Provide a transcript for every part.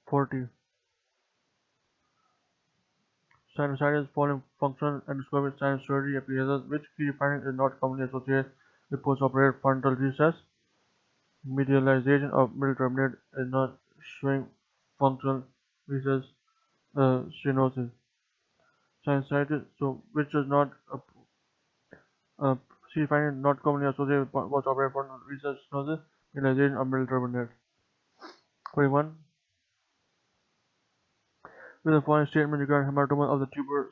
40. Sinusitis, following functional endoscopic sinus surgery appearances, which key finding is not commonly associated with postoperative frontal recess. Medialization of middle turbinate is not showing functional recess stenosis. Sinusitis, so which does not uh, key finding not commonly associated with postoperative frontal recess stenosis. Medialization of middle turbinate. 41. With the following statement regarding hematoma of the tuber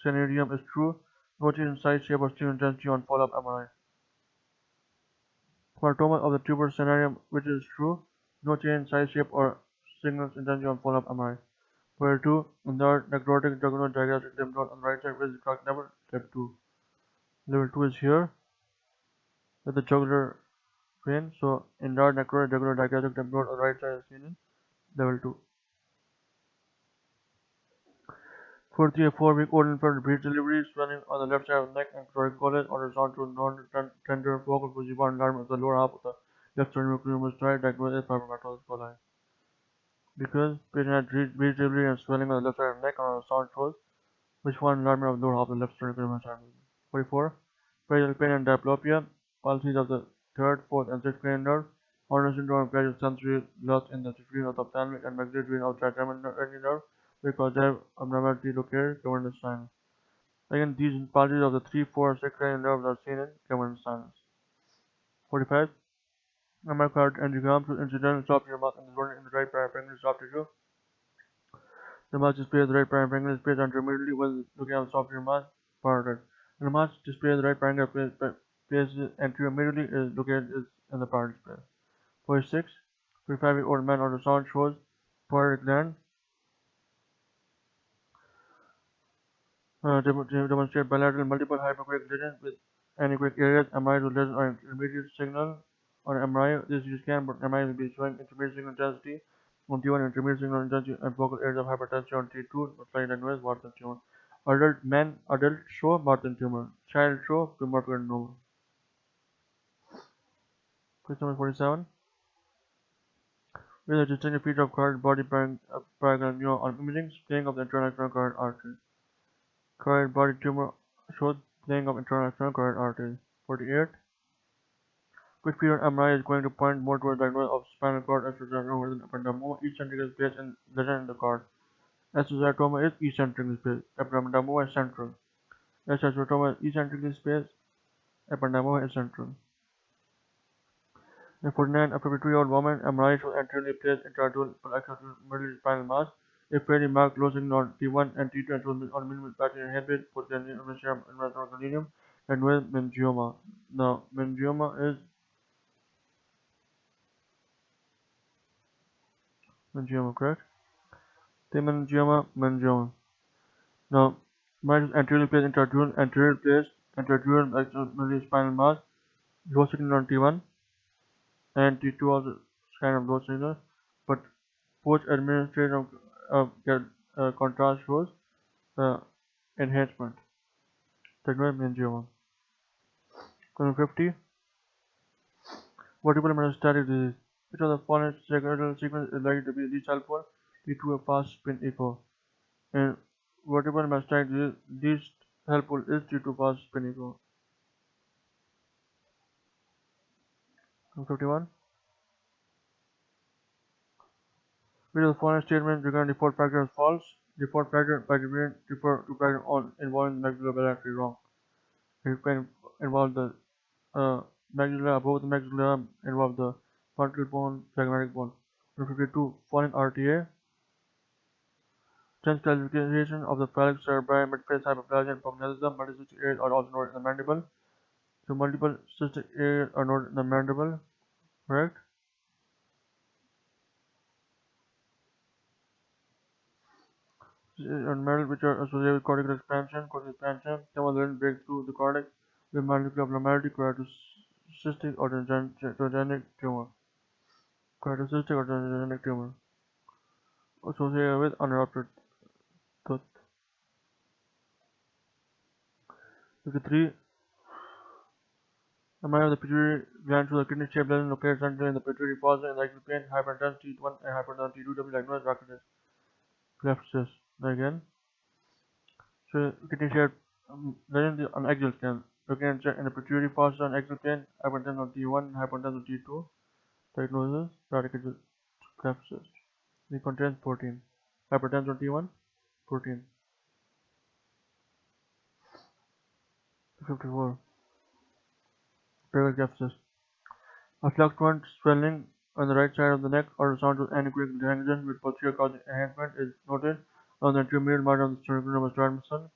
cinerdium is true, no change in size, shape, or stimulus intensity on follow-up MRI. Hematoma of the tuber cinerdium, which is true, no change in size, shape, or stimulus intensity on follow-up MRI. Where 2, enlarged necrotic jugular digastric lymph node on the right side with the correct level, step 2. Level 2 is here with the jugular vein, so enlarged necrotic jugular digastric lymph node on the right side is seen in level 2. 43, a 4-week old infant breech delivery, swelling on the left side of the neck and thoracoid, horizontal non-tender focal position enlargement of the lower half of the left sternocleidomastoid was tried, diagnosed as fibromatosis coli. Because patient had breech delivery and swelling on the left side of the neck and horizontal toes, which formed enlargement of the lower half of the left sternocleidomastoid. 44, facial pain and diplopia, palsies of the 3rd, 4th, and 6th cranial nerve, Horner syndrome, gradual sensory loss in the secretion of the ophthalmic and maxillary region of the trigeminal nerve, because they have abnormality located cavernous sinus. Again, these palsies of the 3, 4, 6 cranial nerves are seen in cavernous sinus. 45. Myocardial angiogram through incidental soft tissue mass and disorder in the right paraparenchymal soft tissue. The mass display of the right paraparenchymal space intermediately when looking at the soft tissue mass parotid. And the mass display of the right paraparenchymal space anteriorly is located in the parotid space. 46. 45-year-old man ultrasound shows parotid gland. Demonstrate bilateral multiple hypoechoic lesions with anechoic areas. MRI to lesions or intermediate signal on MRI. This is scan, but MRI will be showing intermediate signal intensity on T1, intermediate signal intensity and focal areas of hypertension on T2, applying diagnosis Barton tumor. Adult show Barton tumor. Child show tumor carcinoma. Question number 47. With a distinctive feature of carotid body paraganglioma on imaging, splaying of the internal external carotid artery. Carotid body tumor shows playing of internal external carotid arteries. 48. Quick feeder MRI is going to point more towards diagnosis of spinal cord astrocytoma than ependymoma. Eccentric is placed in lesion in the cord. Astrocytoma is eccentrically spaced. Ependymoma is central. Astrocytoma is eccentrically spaced. Ependymoma is central. In 49, a 52-year-old woman MRI shows anteriorly placed intradural middle spinal mass. A fairly marked low signal on T1 and T2 and shows on minimal patchy inhibit for the administration and with meningioma. Now, meningioma is meningioma, correct? Meningioma. Now, MRI shows anteriorly placed intradural middle spinal mass. Low signal on T1 and T2 also kind of low signal, but post-administration of contrast shows enhancement. Diagnosed meningioma. Question 50. Vertebral metastatic disease. Which of the following segmental sequence is likely to be least helpful? T2 a fast spin echo. In vertebral metastatic disease, least helpful is T2 fast spin echo. 51. Which of the following statements regarding default fracture is false? Default fracture by definition refer to fracture involving the maxilla bilaterally wrong. It can involve the maxilla, above the maxilla involve the frontal bone, phlegmatic bone. 52. Following RTA. Tense classification of the phalanx cerebri, midface hyperplasia and pognathism. Multicystic areas are also noted in the mandible. So multiple cystic areas are noted in the mandible, correct? Metal which are associated with cortical expansion. Some of them break through the cortex with molecular abnormality prior to cystic or teratogenic tumor. Associated with unerupted tooth. 53. MRI of the pituitary gland shows a kidney-shaped lesion located centrally in the pituitary fossa in the axial plane. Hypertension T1 and hypertension T2 to be diagnosed rapidly. Left cyst. Again, so kidney-shaped lesion on axial scan. Looking at in the pituitary fossa on axial plane. Hypertension T1, hypertension T2. Diagnosis: radical cleft cyst. It contains protein. Hypertension T1, protein. 54. Brachial cleft cyst. A fluctuant swelling on the right side of the neck or sound with anechoic degeneration with posterior causing enhancement is noted on the intermediate margin of the sternocleidomastoid muscle.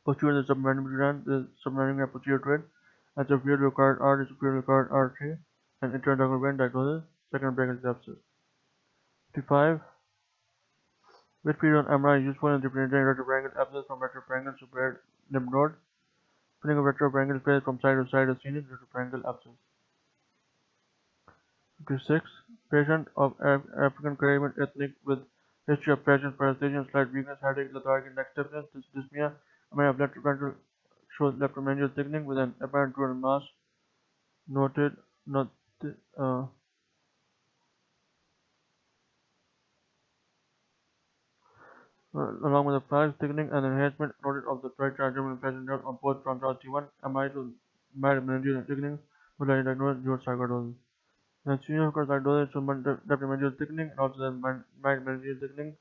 Posterior to the submandibular gland, the submandibular posterior thread, and superior to the carotid artery, superior to the carotid artery, and internal vein. Diagnosis: second brachial cleft cyst. 55. Which period on MRI is useful in differentiating retropharyngeal abscess from retropharyngeal superior lymph node? Filling of retropharyngeal space from side to side is seen in retropharyngeal abscess. 56. Patient of African Caribbean ethnic with history of passion, paresthesia, slight weakness, headache, lethargy, neck stiffness, dyspnea. MRI of left ventral shows left pharyngeal thickening with an apparent dural mass noted. Along with the flash thickening and enhancement noted of the right trigeminal fascial nerve on both frontal T1, MRI to mild meningeal thickening would like diagnosed neurosarcoidosis. And pseudocarditis shows left meningeal thickening and also the mild meningeal thickening.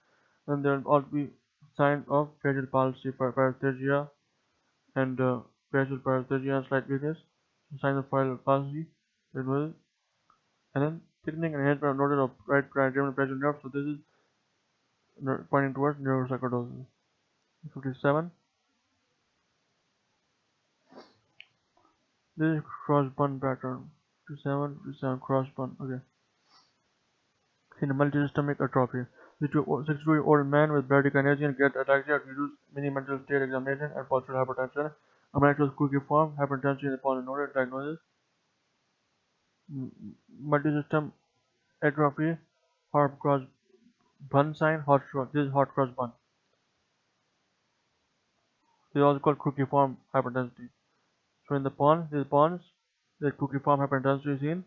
Then there will also be signs of facial palsy, paresthesia, and facial paresthesia and slight weakness. Signs of facial palsy, and then thickening and enhancement noted of right trigeminal fascial nerve. So this is pointing towards neurosarcoidosis. 57. This is cross-bun pattern. 57 cross-bun. Okay. In a multisystemic atrophy. 62-year-old man with bradykinesia and great ataxia, reduced mini-mental state examination and postural hypertension. MRI shows cruciform hypertension in the polynoid. Diagnosis: multisystem atrophy, hot cross bun sign, this is hot cross bun. This is also called cruciform hypertension. So in the pons, the cruciform hypertension is seen.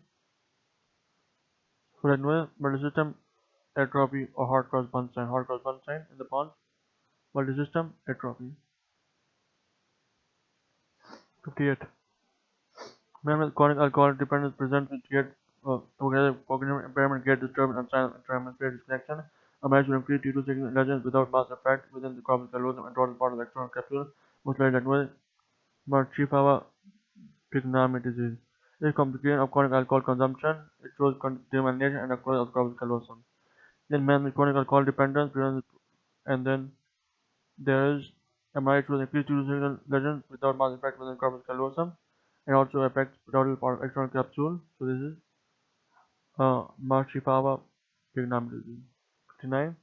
So diagnosis: multisystem atrophy or hot cross bun sign in the pons, multisystem atrophy. 58. Men with chronic alcohol dependence present with cognitive impairment, gait disturbance, and signs of intrahemispheric disconnection. MRI should increase T2 signal lesions without mass effect within the corpus callosum and total part of the external capsule, most likely diagnosed Marchifava Pignami disease. This is complication of chronic alcohol consumption. It shows demyelination and occurrence of the corpus callosum. Then men with chronic alcohol dependence present, and then there is MRI shows increased T2 signal lesions without mass effect within the corpus callosum, and also affects total part of external capsule. So this is Marchifava Pignami disease. 59.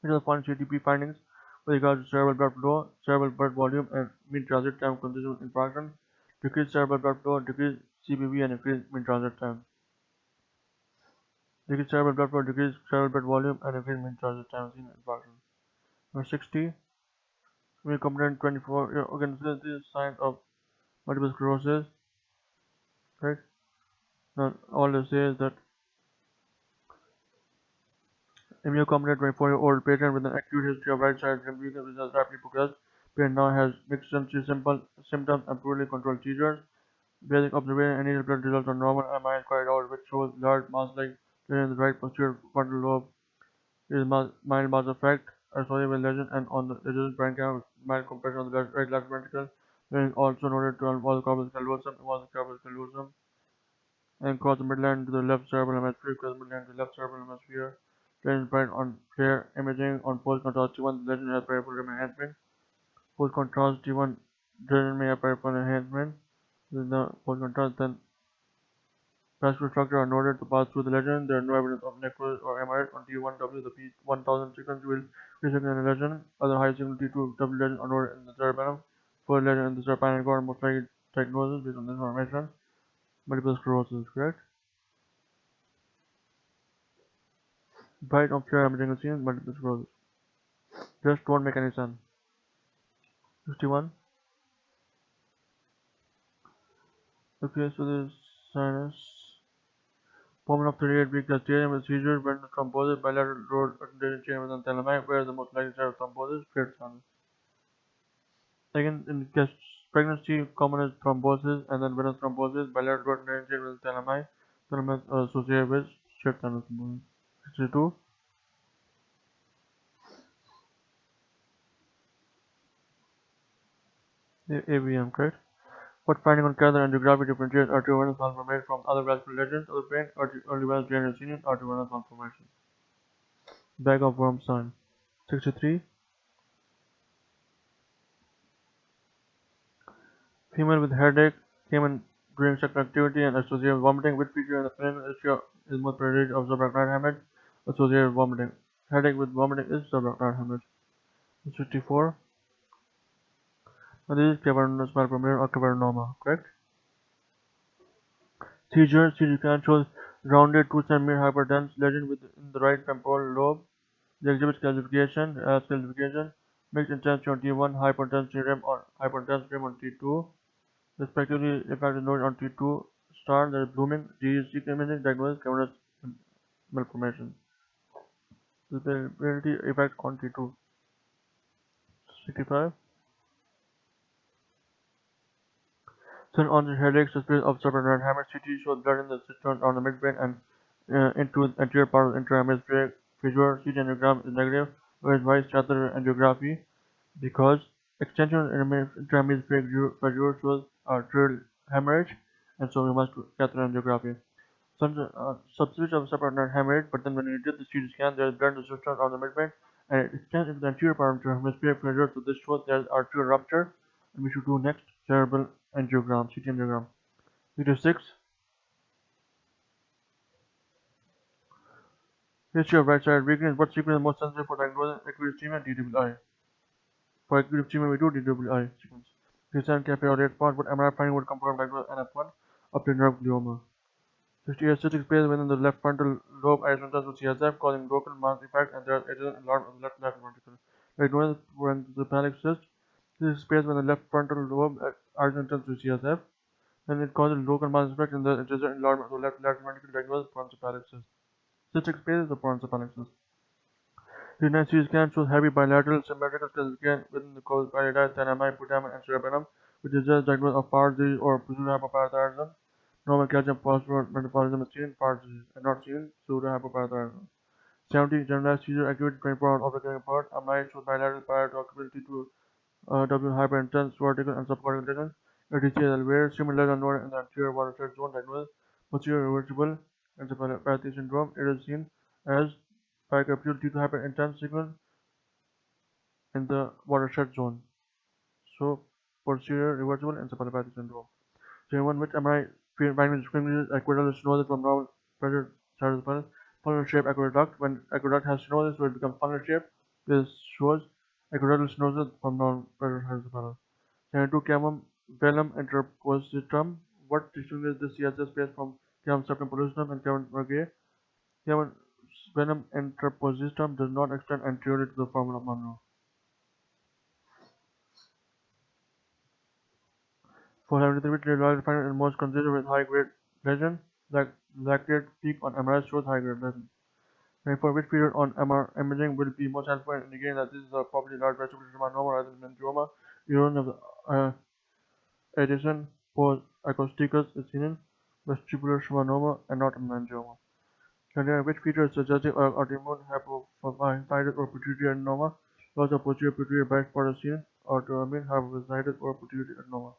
It is the following CTP findings with regards to cerebral blood flow, cerebral blood volume, and mean transit time consistent with infarction. Decreased cerebral blood flow, decreased CBV, and increased mean transit time. Decreased cerebral blood flow, decreased cerebral blood volume, and increased mean transit time seen in infarction. Number 60. We component 24. Again, this is sign of multiple sclerosis. Right? Now, all they say is that immunocompetent 24-year-old patient with an acute history of right-sided limb weakness which has rapidly progressed. Patient now has mixed sensory symptoms and poorly controlled seizures. Basic observation and initial blood results are normal. MRI is carried out which shows large mass-like lesion in the right posterior frontal lobe. There is mild mass effect associated with lesion and on the adjacent parenchyma with mild compression of the right lateral ventricle. Lesion is also noted to involve the corpus callosum and cross the midline to the left cerebral hemisphere, Lesion is present on clear imaging on post-contrast T1. The lesion has peripheral enhancement. Post-contrast T1 lesion may have peripheral enhancement. With the post-contrast, then vascular structure are noted to pass through the lesion. There is no evidence of necrosis or hemorrhage on T1W. The P1000 sequence will resect in the lesion. Other high signal T2W lesions are noted in the cerebellum. For lesion in the cerebellum cord, most likely diagnosis based on this information. Multiple sclerosis, correct? Bright of clear imaging is seen, multiple sclerosis. Just don't make any sense. 61. Okay, so this sinus woman of 38 weeks gestation with seizures, venous thrombosis, bilateral road attenuation chain within thalami, where is the most likely site of thrombosis? Straight sinus. Second, in pregnancy, common is thrombosis and then venous thrombosis, bilateral road attenuation chain within thalami, thalamus associated with straight sinus thrombosis. 62. AVM, correct? What finding on catheter angiography differentiates arteriovenous malformation from other vascular lesions of the brain, early venous drainage scene, arteriovenous malformation? Bag of worms sign. 63. Female with headache came in during sexual activity and associated with vomiting. Which feature in the clinical issue is most predictive of subarachnoid hemorrhage associated with vomiting? Headache with vomiting is subarachnoid hemorrhage. 64. Now this is cavernous malformation or cavernoma, correct? Seizure scan shows rounded 2 cm hyperdense lesion within the right temporal lobe. The exhibits calcification, mixed intensity on T1, hyperintensity REM or hyperintensity REM on T2. Respectively, effect is noted on T2 star, that is blooming, GEC imaging, diagnosis, cavernous malformation. Disability effect on T2. 65. Sudden onset headache, suspicious of subarachnoid hemorrhage. CT shows blood in the cistern on the midbrain and into the anterior part of the intrahemispheric fissure. CT angiogram is negative, whereas vice catheter angiography, because extension of intrahemispheric fissure shows arterial hemorrhage, and so we must do catheter angiography. Suspicious of subarachnoid hemorrhage, but then when we did the CT scan, there is blood in the cistern on the midbrain, and it extends into the anterior part of the intrahemispheric fissure, so this shows there is arterial rupture, and we should do next cerebral angiogram, CT angiogram. 66. History of right side weakness. What sequence is most sensitive for diagnosing acute ischemia? DWI. For acute ischemia, we do DWI sequence. Christian Cafe or red spot. What MRI finding would confirm diagnosis NF1 up to nerve glioma. 68. Cystic space within the left frontal lobe horizontal to CSF, causing local mass effect, and there is adjacent enlargement of the left lateral ventricle. Diagnosis for encephalic cyst. This is space within the left frontal lobe horizontal to CSF. Then it causes local mass effect and the adjacent enlargement of the left lateral ventricle. Diagnosis for encephalic cyst. Cystic space is for encephalic cyst. The CT scan shows heavy bilateral symmetrical calcification within the cause iodide, thalami, putamen, and cerebellum, which is just diagnosed of Barrett's disease or pseudohypoparathyroidism. Normal calcium phosphorus metabolism is seen in Barrett's disease and not seen in pseudohypoparathyroidism. 70. Generalized seizure activity 24 hours after getting apart. MRI shows bilateral paradoxicity to W hyperintense vertical and subcortical lesions. ATC is elevated, similar and noted in the anterior watershed zone. Diagnosis posterior reversible encephalopathy syndrome. It is seen as paracapital due to hyperintense signal in the watershed zone. So, posterior reversible encephalopathy syndrome. 71. Which MRI finding distinguishes aqueductal stenosis from normal pressure satisfied funnel shaped aqueduct? When aqueduct has stenosis, so it becomes funnel shaped. This shows aqueductal stenosis from normal pressure satisfied. 72. Cavum velum interpositum. What distinguishes the CSS space from cavum septum pollutionum and cavum mergae? Cavum velum interpositum does not extend anteriorly to the foramen of Monroe. For 73, which radiology finding in most considered with high-grade lesion, lactate peak on MRI shows high-grade lesion. For which period on MR imaging will be most helpful in indicating that this is a probably large vesicular schwannoma rather than meningioma. Erosion of the adjacent pores acousticus is seen in vestibular schwannoma and not in meningioma. Which feature is suggestive of autoimmune hypophysitis or pituitary adenoma? Loss of posterior pituitary bright spot is seen in autoimmune hypophysitis or pituitary adenoma.